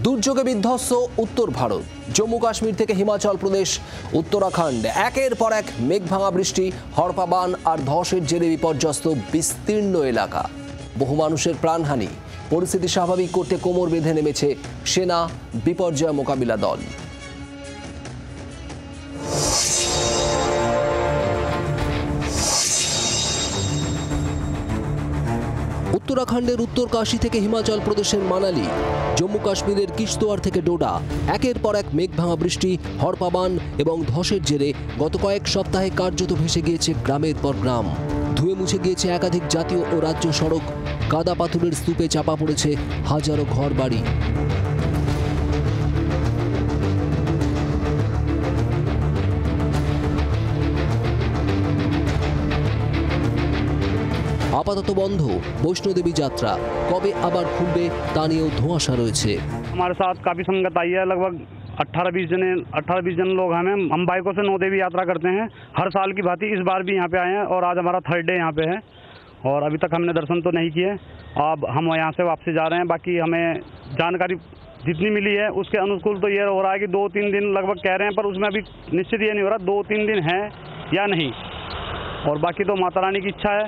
দুর্যোগে বিধ্বস্ত উত্তর ভারত, জম্মু কাশ্মীর থেকে হিমাচল প্রদেশ, উত্তরাখণ্ড একের পর এক মেঘভাঙা বৃষ্টি, হড়পাবান আর ধসের জেরে বিপর্যস্ত বিস্তীর্ণ এলাকা। বহু মানুষের প্রাণহানি। পরিস্থিতি স্বাভাবিক করতে কোমর বেঁধে নেমেছে সেনা, বিপর্যয় মোকাবিলা দল। উত্তরাখণ্ডের উত্তরকাশী থেকে হিমাচল প্রদেশের মানালি, জম্মু কাশ্মীরের কিশতওয়াড় থেকে ডোডা একের পর এক মেঘভাঙা বৃষ্টি, হড়পাবান এবং ধসের জেরে গত কয়েক সপ্তাহে কার্যত ভেসে গিয়েছে গ্রামের পর গ্রাম। ধুয়ে মুছে গিয়েছে একাধিক জাতীয় ও রাজ্য সড়ক। কাদা পাথরের স্তূপে চাপা পড়েছে হাজারো ঘরবাড়ি। আপাতত বন্ধ বৈষ্ণোদেবী যাত্রা, কবে আবার খুলবে তা নিয়েও ধোঁয়াশা রয়েছে। हमारे साथ काफ़ी संगत आई है, लगभग 18-20 जन लोग हम बाइकों से नौ देवी यात्रा करते हैं। हर साल की भांति इस बार भी यहाँ पे आए हैं और आज हमारा 3rd डे यहाँ पे है और अभी तक हमने दर्शन तो नहीं किए। अब हम यहाँ से वापसी जा रहे हैं। बाकी हमें जानकारी जितनी मिली है उसके अनुकूल तो ये हो रहा है कि 2-3 दिन लगभग कह रहे हैं, पर उसमें अभी निश्चित ये नहीं हो रहा 2-3 दिन है या नहीं। और बाकी तो माता रानी की इच्छा है,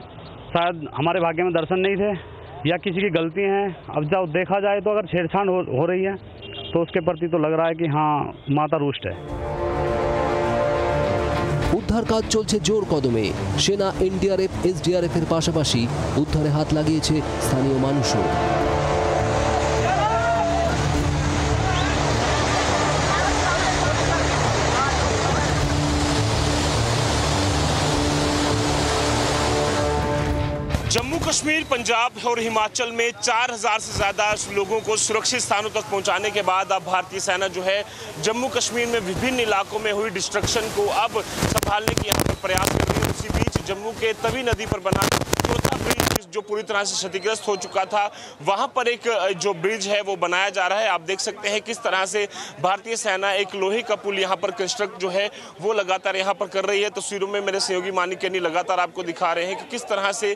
शायद हमारे भाग्य में दर्शन नहीं थे या किसी की गलती है। अब जब देखा जाए तो अगर छेड़छाड़ हो रही है तो उसके प्रति तो लग रहा है कि हाँ माता रुष्ट है। উদ্ধার কাজ চলছে জোর কদমে। সেনা, এনডিআরএফ, এসডিআরএফ এর পাশাপাশি উদ্ধারে হাত লাগিয়েছে স্থানীয় মানুষও। जम्मू कश्मीर, पंजाब और हिमाचल में 4000 से ज़्यादा लोगों को सुरक्षित स्थानों तक पहुंचाने के बाद अब भारतीय सेना जो है जम्मू कश्मीर में विभिन्न इलाकों में हुई डिस्ट्रक्शन को अब संभालने की यहाँ पर प्रयास कर रही है। उसी बीच जम्मू के तवी नदी पर बना चौथा ब्रिज जो पूरी तरह से क्षतिग्रस्त हो चुका था, वहाँ पर एक जो ब्रिज है वो बनाया जा रहा है। आप देख सकते हैं किस तरह से भारतीय सेना एक लोहे का पुल यहाँ पर कंस्ट्रक्ट जो है वो लगातार यहाँ पर कर रही है। तस्वीरों में मेरे सहयोगी मानिकनी लगातार आपको दिखा रहे हैं कि किस तरह से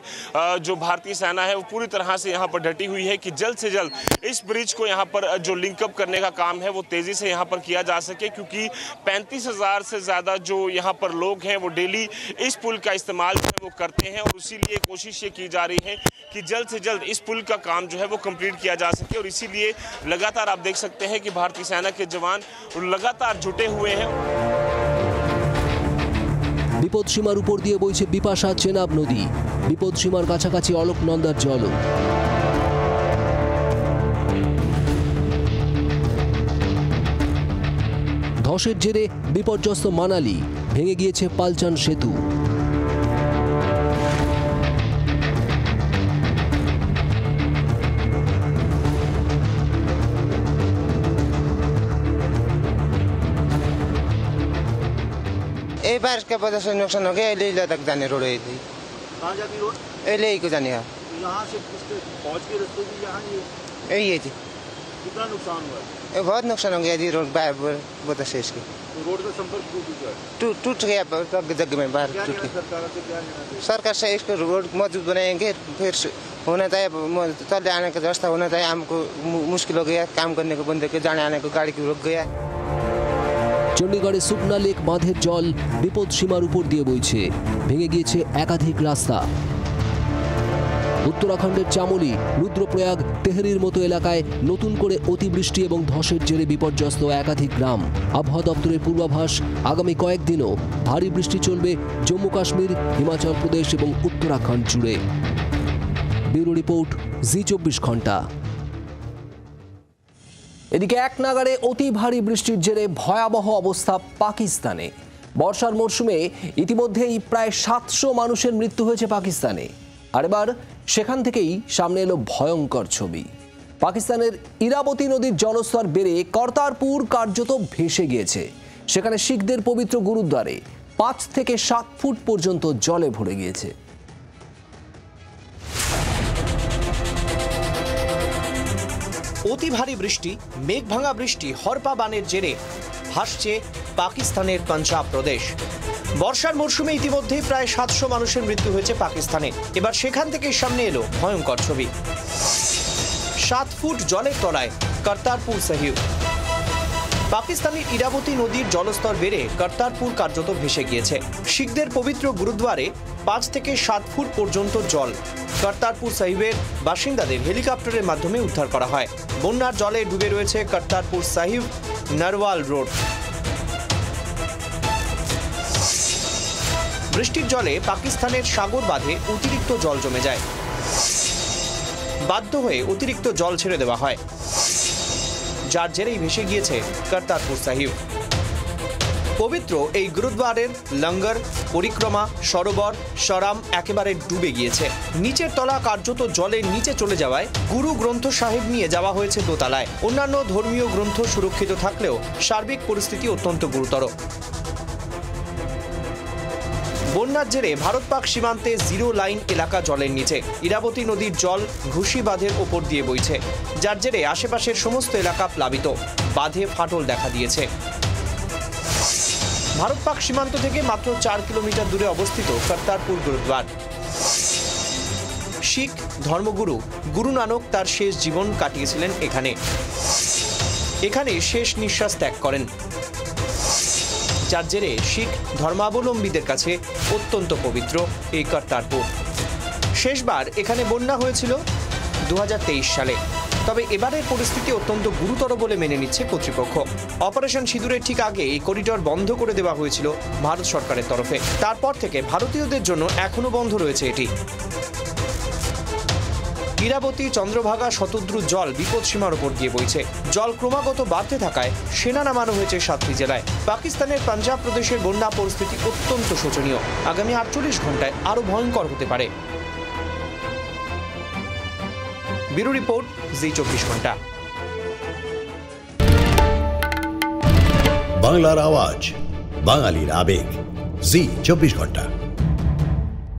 जो भारतीय सेना है वो पूरी तरह से यहाँ पर डटी हुई है कि जल्द से जल्द इस ब्रिज को यहाँ पर जो लिंकअप करने का काम है वो तेजी से यहाँ पर किया जा सके, क्योंकि 35,000 से ज़्यादा जो यहाँ पर लोग हैं वो डेली इस पुल का इस्तेमाल जो है वो करते हैं। और इसीलिए कोशिश ये की जा रही है कि जल्द से जल्द इस पुल का काम जो है वो कंप्लीट किया जा सके। और इसीलिए लगातार आप देख सकते हैं कि भारतीय सेना के जवान लगातार जुटे हुए हैं। বিপদসীমার উপর দিয়ে বইছে বিপাশা চেনাব নদী। বিপদসীমার কাছাকাছি অলকনন্দার জল। ধসের জেরে বিপর্যস্ত মানালি, ভেঙে গিয়েছে পালচান সেতু। ये बारिश के वजह से नुकसान हो गया। ले तक जाने रोड है, कहाँ जाती रोड? ले को जाने है यहाँ से पहुँच के रास्ते की यहाँ यही है जी। कितना नुकसान हुआ है? ये बहुत नुकसान हो गया जी। रोड बहुत से इसकी तो रोड का संपर्क टूट गया जग में बाहर टूट गया। सरकार से इसको रोड मजबूत बनाएंगे, फिर होना चाहिए चलने आने का रास्ता होना चाहिए। हमको मुश्किल हो गया, काम करने को बंदे के जाने आने को गाड़ी को रुक गया। চণ্ডীগড়ে সুকনা লেক বাঁধের জল বিপদসীমার উপর দিয়ে বইছে, ভেঙে গিয়েছে একাধিক রাস্তা। উত্তরাখণ্ডের চামোলি, রুদ্রপ্রয়াগ, তেহরির মতো এলাকায় নতুন করে অতিবৃষ্টি এবং ধসের জেরে বিপর্যস্ত একাধিক গ্রাম। আবহাওয়া দপ্তরের পূর্বাভাস, আগামী কয়েকদিনও ভারী বৃষ্টি চলবে জম্মু কাশ্মীর, হিমাচল প্রদেশ এবং উত্তরাখণ্ড জুড়ে। ব্যুরো রিপোর্ট, জি24 ঘন্টা। এদিকে এক নাগাড়ে অতি ভারী বৃষ্টির জেরে ভয়াবহ অবস্থা পাকিস্তানে। বর্ষার মরশুমে ইতিমধ্যেই প্রায় 700 মানুষের মৃত্যু হয়েছে পাকিস্তানে। আর এবার সেখান থেকেই সামনে এলো ভয়ঙ্কর ছবি। পাকিস্তানের ইরাবতী নদীর জলস্তর বেড়ে কর্তারপুর কার্যত ভেসে গিয়েছে। সেখানে শিখদের পবিত্র গুরুদ্বারে 5 থেকে 7 ফুট পর্যন্ত জলে ভরে গিয়েছে। অতি ভারী বৃষ্টি, মেঘভাঙা বৃষ্টি, হড়পাবানের জেরে ভাসছে পাকিস্তানের পাঞ্জাব প্রদেশ। বর্ষার মরশুমে ইতিমধ্যেই প্রায় 700 মানুষের মৃত্যু হয়েছে পাকিস্তানে। এবার সেখান থেকেই সামনে এলো ভয়ঙ্কর ছবি। 7 ফুট জলের তলায় করতারপুর সাহিব। পাকিস্তানের ইরাবতী নদীর জলস্তর বেড়ে করতারপুর কার্যত ভেসে গিয়েছে। শিখদের পবিত্র গুরুদ্বারে 5 থেকে 7 ফুট পর্যন্ত জল। করতারপুর সাহিবের বাসিন্দাদের হেলিকপ্টারের মাধ্যমে উদ্ধার করা হয়। বন্যার জলে ডুবে রয়েছে করতারপুর সাহিব নারওয়াল রোড। বৃষ্টির জলে পাকিস্তানের সাগর বাঁধে অতিরিক্ত জল জমে যায়। বাধ্য হয়ে অতিরিক্ত জল ছেড়ে দেওয়া হয়, যার জেরেই ভেসে গিয়েছে করতারপুর সাহিব। পবিত্র এই গুরুদ্বারের লঙ্গর, পরিক্রমা, সরোবর, সরাম একেবারে ডুবে গিয়েছে। নিচের তলা কার্যত জলের নিচে চলে যাওয়ায় গুরু গ্রন্থ সাহেব নিয়ে যাওয়া হয়েছে দোতলায়। অন্যান্য ধর্মীয় গ্রন্থ সুরক্ষিত থাকলেও সার্বিক পরিস্থিতি অত্যন্ত গুরুতর। বন্যার জেরে ভারত পাক সীমান্তে 0 লাইন এলাকা জলের নিচে। ইরাবতী নদীর জল ঘুষি বাঁধের ওপর দিয়ে বইছে, যার জেরে আশেপাশের সমস্ত এলাকা প্লাবিত। বাঁধে ফাটল দেখা দিয়েছে। ভারত পাক সীমান্ত থেকে মাত্র 4 কিলোমিটার দূরে অবস্থিত করতারপুর গুরুদ্বার। শিখ ধর্মগুরু গুরু নানক তার শেষ জীবন কাটিয়েছিলেন এখানে শেষ নিঃশ্বাস ত্যাগ করেন, যার জেরে শিখ ধর্মাবলম্বীদের কাছে অত্যন্ত পবিত্র এই করতারপুর। শেষবার এখানে বন্যা হয়েছিল 2023 সালে। তবে এবারের পরিস্থিতি অত্যন্ত গুরুতর বলে মেনে নিচ্ছে কর্তৃপক্ষ। অপারেশন সিঁদুরের ঠিক আগে এই করিডর বন্ধ করে দেওয়া হয়েছিল ভারত সরকারের তরফে। তারপর থেকে ভারতীয়দের জন্য এখনো বন্ধ রয়েছে এটি। ইরাবতী, চন্দ্রভাগা, শতদ্রু জল বিপদসীমার ওপর দিয়ে বইছে। জল ক্রমাগত বাড়তে থাকায় সেনা নামানো হয়েছে 7টি জেলায়। পাকিস্তানের পাঞ্জাব প্রদেশের বন্যা পরিস্থিতি অত্যন্ত শোচনীয়। আগামী 48 ঘন্টায় আরো ভয়ঙ্কর হতে পারে। ব্যুরো রিপোর্ট, জি 24 ঘন্টা। বাংলার আওয়াজ, বাঙালির আবেগ, জি 24 ঘন্টা।